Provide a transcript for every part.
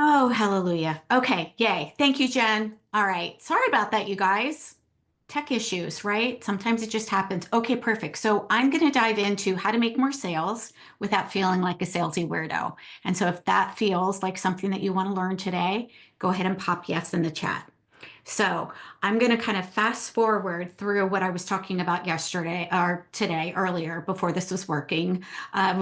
Oh, hallelujah. Okay, yay. Thank you, Jen. All right. Sorry about that, you guys. Tech issues, right? Sometimes it just happens. Okay, perfect. So I'm going to dive into how to make more sales without feeling like a salesy weirdo. And so if that feels like something that you want to learn today, go ahead and pop yes in the chat. So I'm going to kind of fast forward through what I was talking about yesterday or today earlier before this was working,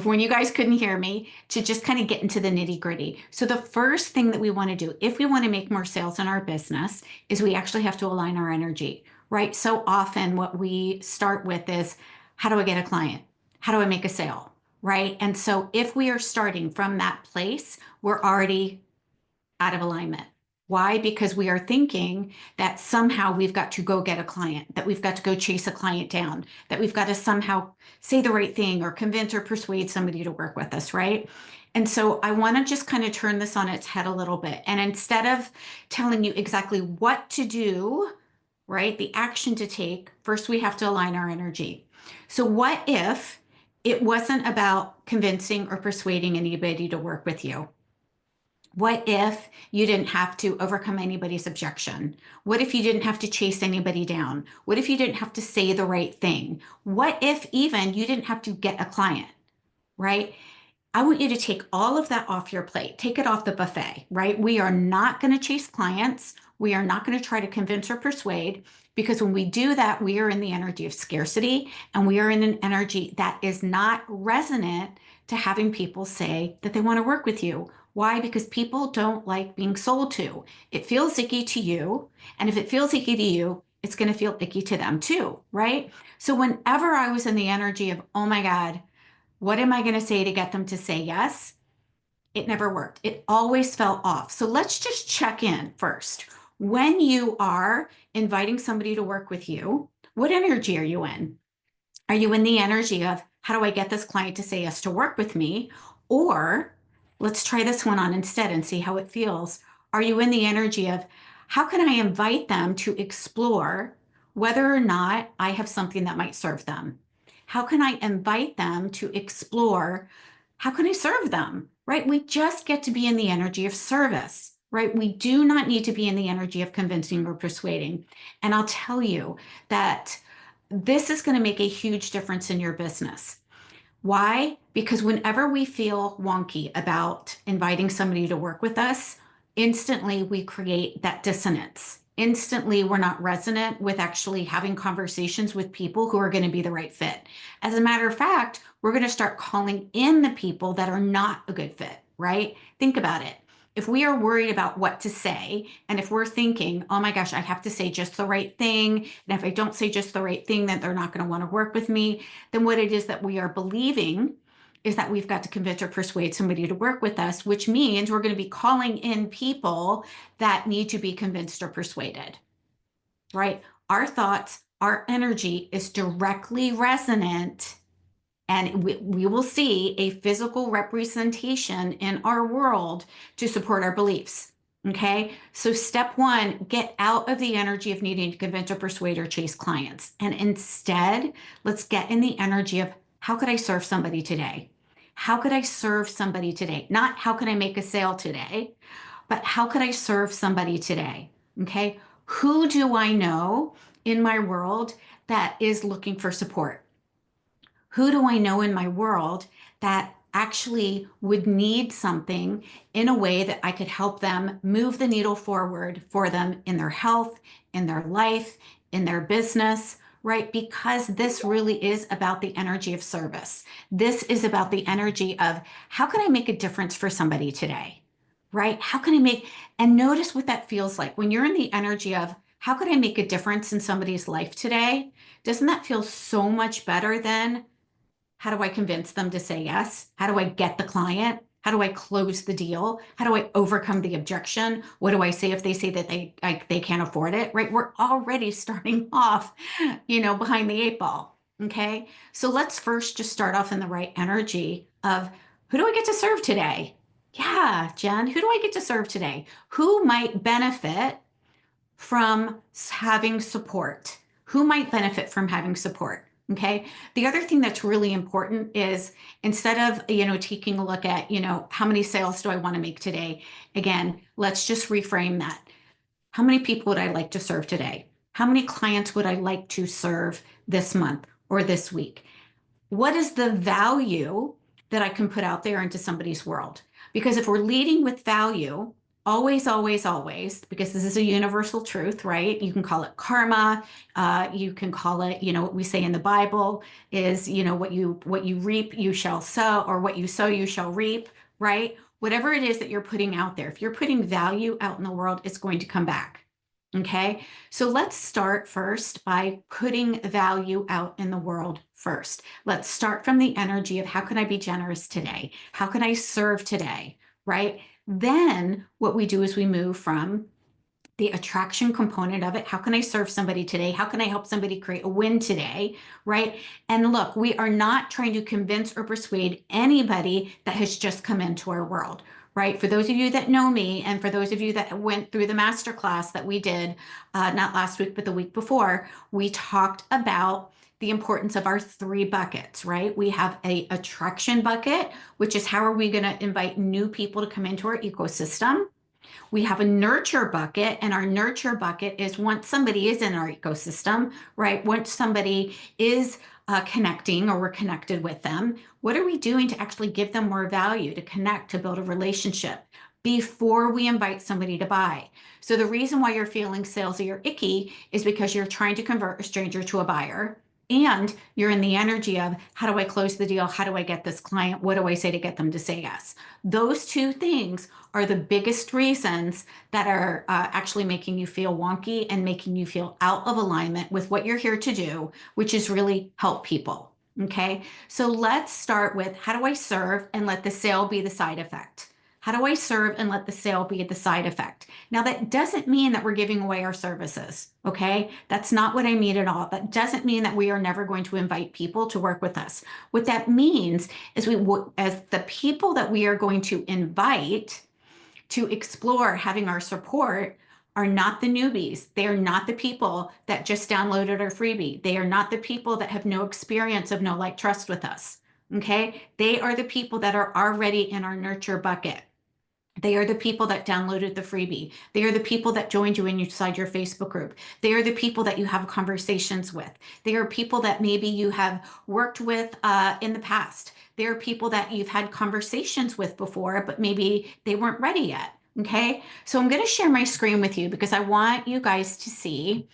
when you guys couldn't hear me, to just kind of get into the nitty gritty. So the first thing that we want to do if we want to make more sales in our business is we actually have to align our energy, right? So often what we start with is, how do I get a client? How do I make a sale? Right. And so if we are starting from that place, we're already out of alignment. Why? Because we are thinking that somehow we've got to go get a client, that we've got to go chase a client down, that we've got to somehow say the right thing or convince or persuade somebody to work with us, right? And so I want to just kind of turn this on its head a little bit. And instead of telling you exactly what to do, right, the action to take, first we have to align our energy. So, what if it wasn't about convincing or persuading anybody to work with you? What if you didn't have to overcome anybody's objection? What if you didn't have to chase anybody down? What if you didn't have to say the right thing? What if even you didn't have to get a client, right? I want you to take all of that off your plate, take it off the buffet, right? We are not going to chase clients. We are not going to try to convince or persuade, because when we do that, we are in the energy of scarcity and we are in an energy that is not resonant to having people say that they want to work with you. Why? Because people don't like being sold to. It feels icky to you. And if it feels icky to you, it's going to feel icky to them too, right? So whenever I was in the energy of, oh my God, what am I going to say to get them to say yes? It never worked. It always fell off. So let's just check in first. When you are inviting somebody to work with you, what energy are you in? Are you in the energy of, how do I get this client to say yes to work with me? Or let's try this one on instead and see how it feels. Are you in the energy of, how can I invite them to explore whether or not I have something that might serve them? How can I invite them to explore, how can I serve them? Right? We just get to be in the energy of service, right? We do not need to be in the energy of convincing or persuading. And I'll tell you that this is going to make a huge difference in your business. Why? Because whenever we feel wonky about inviting somebody to work with us, instantly we create that dissonance. Instantly, we're not resonant with actually having conversations with people who are going to be the right fit. As a matter of fact, we're going to start calling in the people that are not a good fit, right? Think about it. If we are worried about what to say, and if we're thinking, oh my gosh, I have to say just the right thing, and if I don't say just the right thing, then they're not going to want to work with me, then what it is that we are believing is that we've got to convince or persuade somebody to work with us, which means we're going to be calling in people that need to be convinced or persuaded, right? Our thoughts, our energy is directly resonant, and we will see a physical representation in our world to support our beliefs. Okay, so step one, get out of the energy of needing to convince or persuade or chase clients. And instead, let's get in the energy of, how could I serve somebody today? How could I serve somebody today? Not how can I make a sale today, but how could I serve somebody today? Okay, who do I know in my world that is looking for support? Who do I know in my world that actually would need something in a way that I could help them move the needle forward for them in their health, in their life, in their business, right? Because this really is about the energy of service. This is about the energy of, how can I make a difference for somebody today, right? How can I make, and notice what that feels like when you're in the energy of, how could I make a difference in somebody's life today? Doesn't that feel so much better than, how do I convince them to say yes? How do I get the client? How do I close the deal? How do I overcome the objection? What do I say if they say that they can't afford it? Right? We're already starting off, behind the eight ball. Okay. So let's first just start off in the right energy of, who do I get to serve today? Yeah, Jen, who do I get to serve today? Who might benefit from having support? Who might benefit from having support? Okay. The other thing that's really important is instead of, taking a look at, how many sales do I want to make today? Again, let's just reframe that. How many people would I like to serve today? How many clients would I like to serve this month or this week? What is the value that I can put out there into somebody's world? Because if we're leading with value, always, always, always, because this is a universal truth, right? You can call it karma. You can call it, what we say in the Bible is, what you reap, you shall sow, or what you sow, you shall reap, right? Whatever it is that you're putting out there, if you're putting value out in the world, it's going to come back. Okay, so let's start first by putting value out in the world first. Let's start from the energy of how can I be generous today? How can I serve today? Right? Then what we do is we move from the attraction component of it. How can I serve somebody today? How can I help somebody create a win today? Right? And look, we are not trying to convince or persuade anybody that has just come into our world. Right. For those of you that know me, and for those of you that went through the masterclass that we did, not last week, but the week before, we talked about the importance of our three buckets, right? We have a attraction bucket, which is how are we going to invite new people to come into our ecosystem? We have a nurture bucket, and our nurture bucket is once somebody is in our ecosystem, right? Once somebody is connecting or we're connected with them, what are we doing to actually give them more value, to connect, to build a relationship before we invite somebody to buy? So the reason why you're feeling salesy or icky is because you're trying to convert a stranger to a buyer. And you're in the energy of how do I close the deal? How do I get this client? What do I say to get them to say yes? Those two things are the biggest reasons that are actually making you feel wonky and making you feel out of alignment with what you're here to do, which is really help people. Okay, so let's start with how do I serve and let the sale be the side effect? How do I serve and let the sale be the side effect? Now, that doesn't mean that we're giving away our services, okay? That's not what I mean at all. That doesn't mean that we are never going to invite people to work with us. What that means is as the people that we are going to invite to explore having our support are not the newbies. They are not the people that just downloaded our freebie. They are not the people that have no experience of know, like, trust with us, okay? They are the people that are already in our nurture bucket. They are the people that downloaded the freebie. They are the people that joined you inside your Facebook group. They are the people that you have conversations with. They are people that maybe you have worked with in the past. They are people that you've had conversations with before, but maybe they weren't ready yet. Okay, so I'm going to share my screen with you because I want you guys to see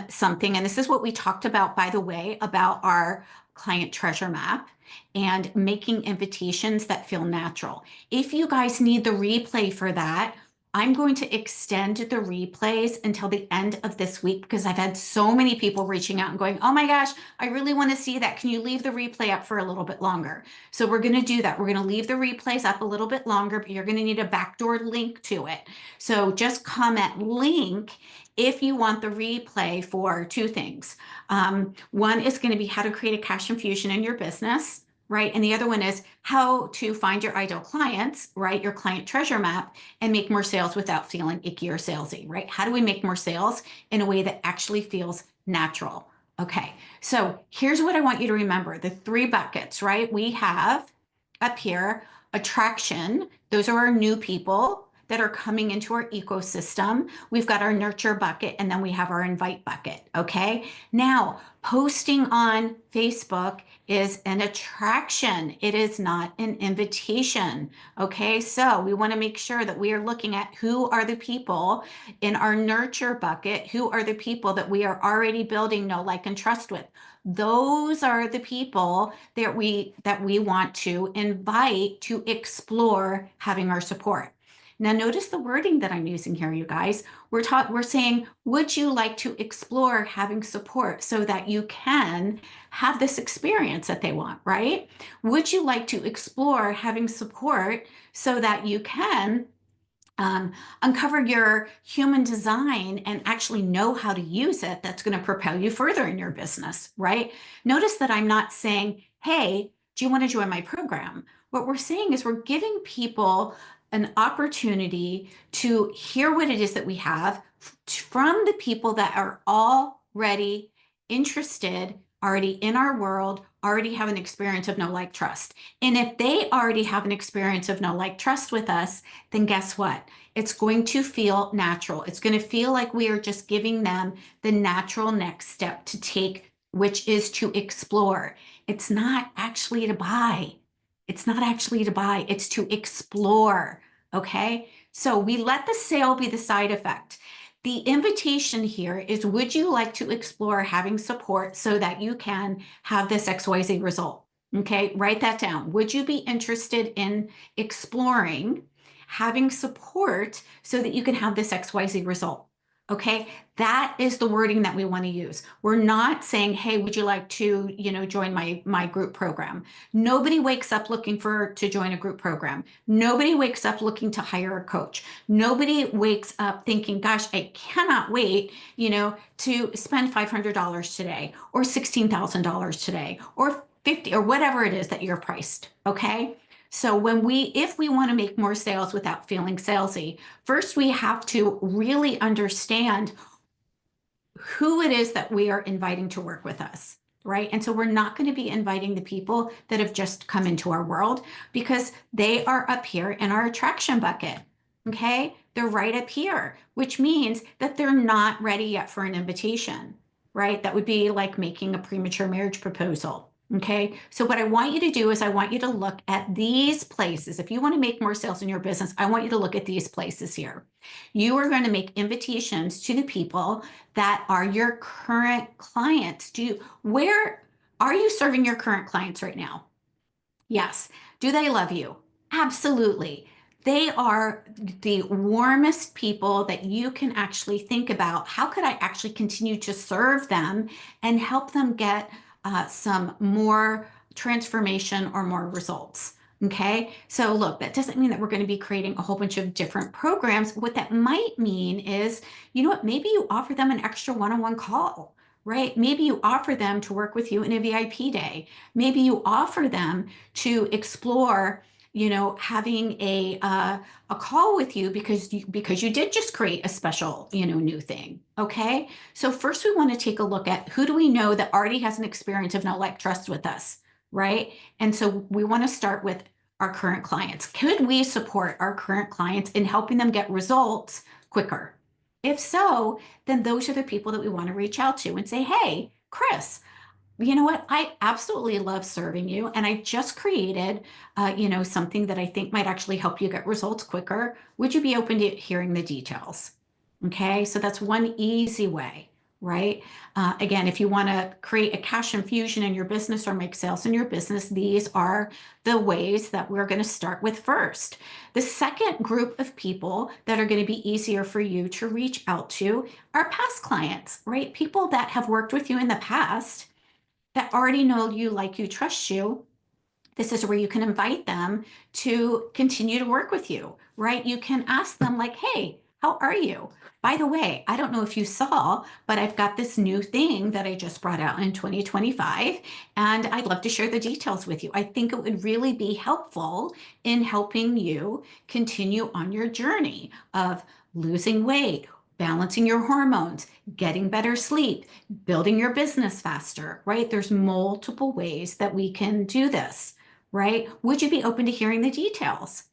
something. And this is what we talked about, by the way, about our client treasure map and making invitations that feel natural. If you guys need the replay for that, I'm going to extend the replays until the end of this week because I've had so many people reaching out and going, oh my gosh, I really want to see that. Can you leave the replay up for a little bit longer? So we're going to do that. We're going to leave the replays up a little bit longer, but you're going to need a backdoor link to it. So just comment link if you want the replay for two things. One is going to be how to create a cash infusion in your business, right? And the other one is how to find your ideal clients, right? Your client treasure map and make more sales without feeling icky or salesy, right? How do we make more sales in a way that actually feels natural? Okay, so here's what I want you to remember. The three buckets, right? We have up here attraction. Those are our new people that are coming into our ecosystem. We've got our nurture bucket, and then we have our invite bucket, okay? Now, posting on Facebook is an attraction. It is not an invitation, okay? So we want to make sure that we are looking at who are the people in our nurture bucket, who are the people that we are already building know, like, and trust with. Those are the people that we want to invite to explore having our support. Now, notice the wording that I'm using here, you guys. We're saying, would you like to explore having support so that you can have this experience that they want, right? Would you like to explore having support so that you can uncover your human design and actually know how to use it that's going to propel you further in your business, right? Notice that I'm not saying, hey, do you want to join my program? What we're saying is we're giving people an opportunity to hear what it is that we have from the people that are already interested, already in our world, already have an experience of know, like, trust. And if they already have an experience of know, like, trust with us, then guess what? It's going to feel natural. It's going to feel like we are just giving them the natural next step to take, which is to explore. It's not actually to buy. It's not actually to buy. It's to explore. Okay. So we let the sale be the side effect. The invitation here is, would you like to explore having support so that you can have this XYZ result? Okay, write that down. Would you be interested in exploring having support so that you can have this XYZ result? Okay, that is the wording that we want to use. We're not saying, hey, would you like to, join my group program? Nobody wakes up looking to join a group program. Nobody wakes up looking to hire a coach. Nobody wakes up thinking, gosh, I cannot wait, to spend $500 today or $16,000 today or 50 or whatever it is that you're priced. Okay. So if we want to make more sales without feeling salesy, first we have to really understand who it is that we are inviting to work with us, right? And so we're not going to be inviting the people that have just come into our world because they are up here in our attraction bucket. Okay. They're right up here, which means that they're not ready yet for an invitation, right? That would be like making a premature marriage proposal. Okay. So what I want you to do is I want you to look at these places. If you want to make more sales in your business, I want you to look at these places here. You are going to make invitations to the people that are your current clients. Where are you serving your current clients right now? Yes. Do they love you? Absolutely. They are the warmest people that you can actually think about. How could I actually continue to serve them and help them get some more transformation or more results? Okay. So look, that doesn't mean that we're going to be creating a whole bunch of different programs. What that might mean is, you know what, maybe you offer them an extra one-on-one call, right? Maybe you offer them to work with you in a VIP day. Maybe you offer them to explore, having a call with you because you did just create a special, new thing. Okay. So first we want to take a look at who do we know that already has an experience of know, like, trust with us, right? And so we want to start with our current clients. Could we support our current clients in helping them get results quicker? If so, then those are the people that we want to reach out to and say, hey, Chris, you know what? I absolutely love serving you. And I just created, something that I think might actually help you get results quicker. Would you be open to hearing the details? Okay. So that's one easy way, right? Again, if you want to create a cash infusion in your business or make sales in your business, these are the ways that we're going to start with first. The second group of people that are going to be easier for you to reach out to are past clients, right? People that have worked with you in the past that already know you, like you, trust you. This is where you can invite them to continue to work with you, right? You can ask them like, hey, how are you? By the way, I don't know if you saw, but I've got this new thing that I just brought out in 2025, and I'd love to share the details with you. I think it would really be helpful in helping you continue on your journey of losing weight, balancing your hormones, getting better sleep, building your business faster, right? There's multiple ways that we can do this, right? Would you be open to hearing the details?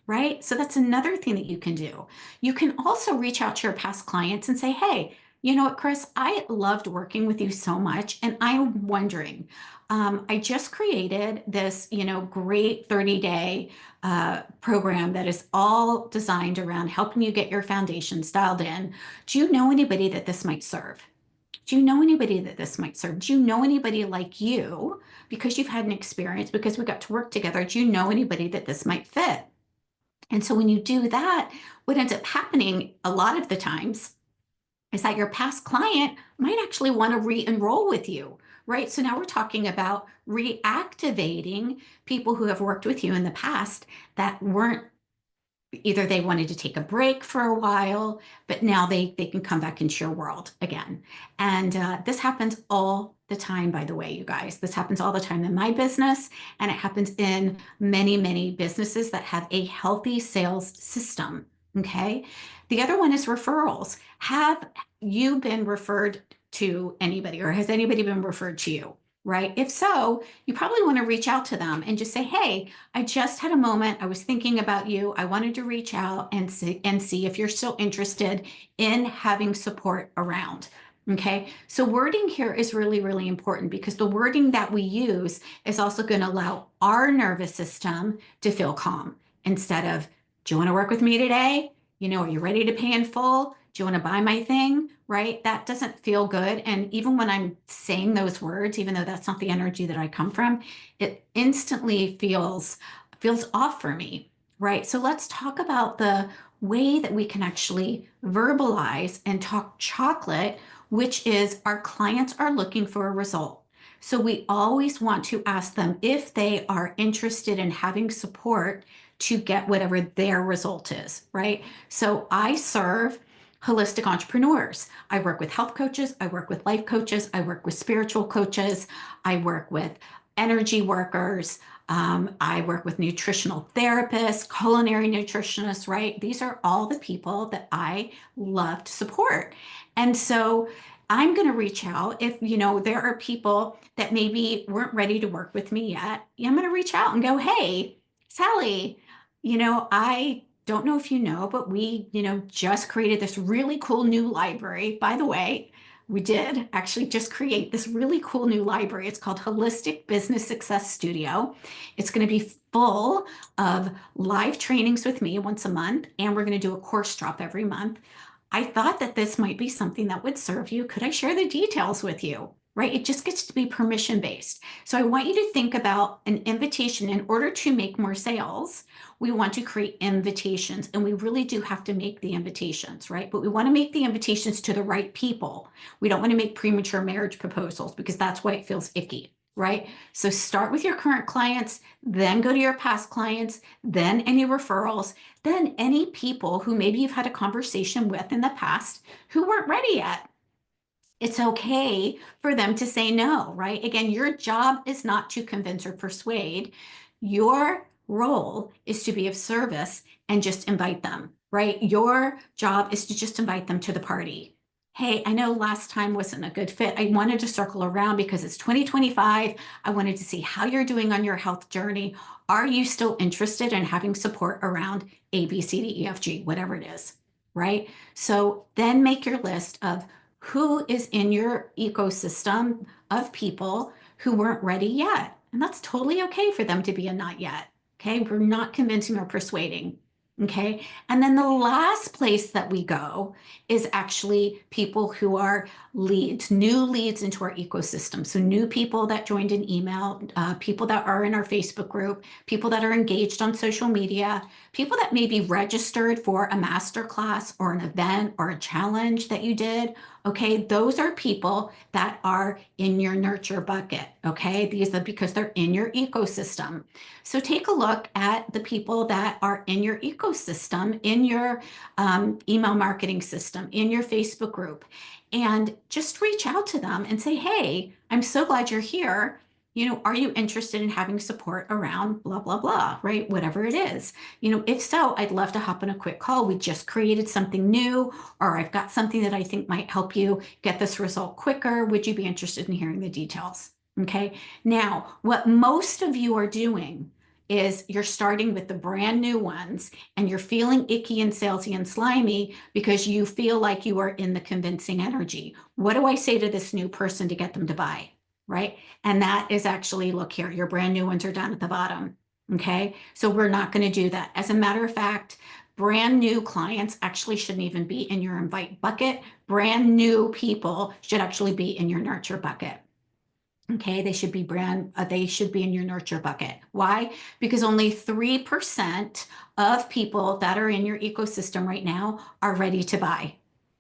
Right? So that's another thing that you can do. You can also reach out to your past clients and say, hey, you know what, Chris, I loved working with you so much. And I'm wondering, I just created this, great 30-day program that is all designed around helping you get your foundations dialed in. Do you know anybody that this might serve? Do you know anybody that this might serve? Do you know anybody like you, because you've had an experience, because we got to work together? Do you know anybody that this might fit? And so when you do that, what ends up happening a lot of the times is that your past client might actually want to re-enroll with you, right? So now we're talking about reactivating people who have worked with you in the past that weren't, either they wanted to take a break for a while, but now they can come back into your world again. And this happens all the time, by the way, you guys. This happens all the time in my business, and it happens in many, many businesses that have a healthy sales system. Okay. The other one is referrals. Have you been referred to anybody, or has anybody been referred to you? right? If so, you probably want to reach out to them and just say, hey, I just had a moment. I was thinking about you. I wanted to reach out and see if you're still interested in having support around. Okay, so wording here is really, really important because the wording that we use is also going to allow our nervous system to feel calm instead of, do you want to work with me today? Are you ready to pay in full? Do you want to buy my thing? Right? That doesn't feel good. And even when I'm saying those words, even though that's not the energy that I come from, it instantly feels off for me. Right? So let's talk about the way that we can actually verbalize and talk chocolate, which is our clients are looking for a result. So we always want to ask them if they are interested in having support to get whatever their result is, right? So I serve holistic entrepreneurs. I work with health coaches, I work with life coaches, I work with spiritual coaches, I work with energy workers, I work with nutritional therapists, culinary nutritionists, right? These are all the people that I love to support. And so I'm going to reach out if, there are people that maybe weren't ready to work with me yet. I'm going to reach out and go, hey, Sally, I don't know if you know, but we, just created this really cool new library. By the way, we did actually just create this really cool new library. It's called Holistic Business Success Studio. It's going to be full of live trainings with me once a month, and we're going to do a course drop every month. I thought that this might be something that would serve you. Could I share the details with you? Right? It just gets to be permission based. So I want you to think about an invitation. In order to make more sales, we want to create invitations, and we really do have to make the invitations, right? But we want to make the invitations to the right people. We don't want to make premature marriage proposals because that's why it feels icky, right? So start with your current clients, then go to your past clients, then any referrals, then any people who maybe you've had a conversation with in the past who weren't ready yet. It's okay for them to say no, right? Again, your job is not to convince or persuade. Your role is to be of service and just invite them, right? Your job is to just invite them to the party. Hey, I know last time wasn't a good fit. I wanted to circle around because it's 2025. I wanted to see how you're doing on your health journey. Are you still interested in having support around A, B, C, D, E, F, G, whatever it is, right? So then make your list of who is in your ecosystem of people who weren't ready yet. And that's totally okay for them to be a not yet. Okay. We're not convincing or persuading. Okay. And then the last place that we go is actually people who are leads, new leads into our ecosystem. So new people that joined an email, people that are in our Facebook group, people that are engaged on social media, people that may be registered for a masterclass or an event or a challenge that you did. Okay, those are people that are in your nurture bucket. Okay, these are because they're in your ecosystem. So take a look at the people that are in your ecosystem, in your email marketing system, in your Facebook group, and just reach out to them and say, hey, I'm so glad you're here. Are you interested in having support around blah, blah, blah, right? Whatever it is. If so, I'd love to hop on a quick call. We just created something new, or I've got something that I think might help you get this result quicker. Would you be interested in hearing the details? Okay. Now, what most of you are doing is you're starting with the brand new ones and you're feeling icky and salesy and slimy because you feel like you are in the convincing energy. What do I say to this new person to get them to buy? Right? And that is actually, look here, your brand new ones are down at the bottom. Okay. So we're not going to do that. As a matter of fact, brand new clients actually shouldn't even be in your invite bucket. Brand new people should actually be in your nurture bucket. Okay, they should be in your nurture bucket. Why? Because only 3% of people that are in your ecosystem right now are ready to buy.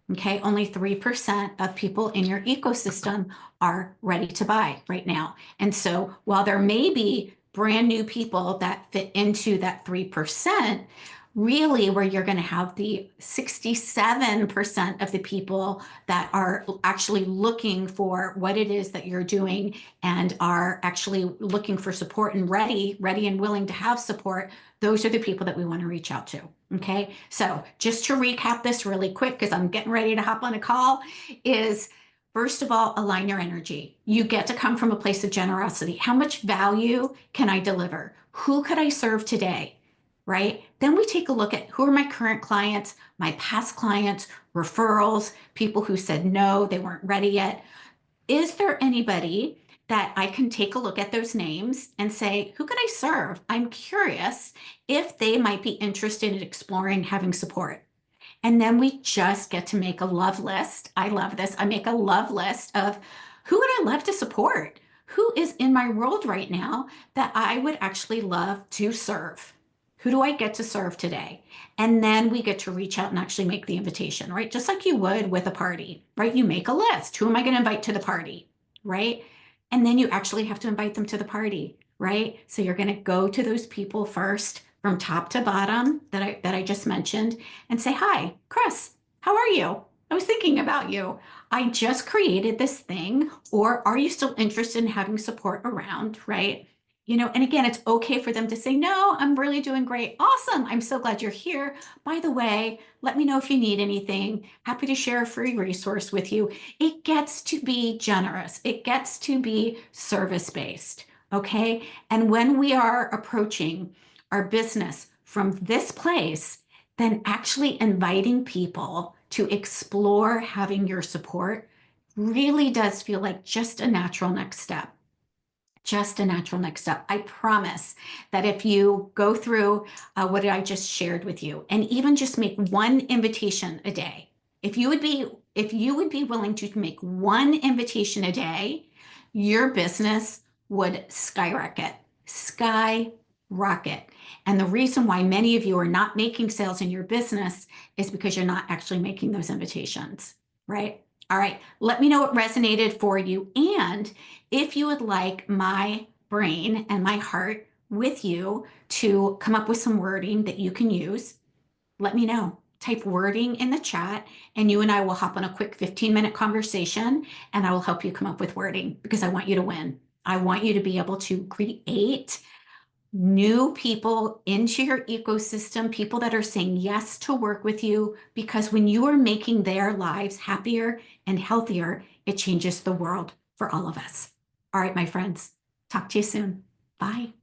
Okay, only 3% of people in your ecosystem are ready to buy right now. And so while there may be brand new people that fit into that 3%, really where you're going to have the 67% of the people that are actually looking for what it is that you're doing and are actually looking for support and ready and willing to have support, those are the people that we want to reach out to. Okay, so just to recap this really quick, because I'm getting ready to hop on a call, is First of all, align your energy. You get to come from a place of generosity. How much value can I deliver? Who could I serve today? Right? Then we take a look at who are my current clients, my past clients, referrals, people who said no, they weren't ready yet. Is there anybody that I can take a look at those names and say, who could I serve? I'm curious if they might be interested in exploring having support. And then we just get to make a love list. I love this. I make a love list of who would I love to support? Who is in my world right now that I would actually love to serve? Who do I get to serve today? And then we get to reach out and actually make the invitation, right? Just like you would with a party, right? You make a list. Who am I going to invite to the party, right? And then you actually have to invite them to the party, right? So you're going to go to those people first from top to bottom that I just mentioned and say, hi, Chris, how are you? I was thinking about you. I just created this thing, or are you still interested in having support around, right? And again, it's okay for them to say, no, I'm really doing great. Awesome. I'm so glad you're here. By the way, let me know if you need anything. Happy to share a free resource with you. It gets to be generous. It gets to be service-based. Okay. And when we are approaching our business from this place, then actually inviting people to explore having your support really does feel like just a natural next step. Just a natural next step. I promise that if you go through what I just shared with you and even just make one invitation a day, if you would be willing to make one invitation a day, your business would skyrocket. Skyrocket. And the reason why many of you are not making sales in your business is because you're not actually making those invitations, right? All right, let me know what resonated for you. And if you would like my brain and my heart with you to come up with some wording that you can use, let me know. Type wording in the chat and you and I will hop on a quick 15-minute conversation and I will help you come up with wording because I want you to win. I want you to be able to create new people into your ecosystem, people that are saying yes to work with you, because when you are making their lives happier and healthier, it changes the world for all of us. All right, my friends, talk to you soon. Bye.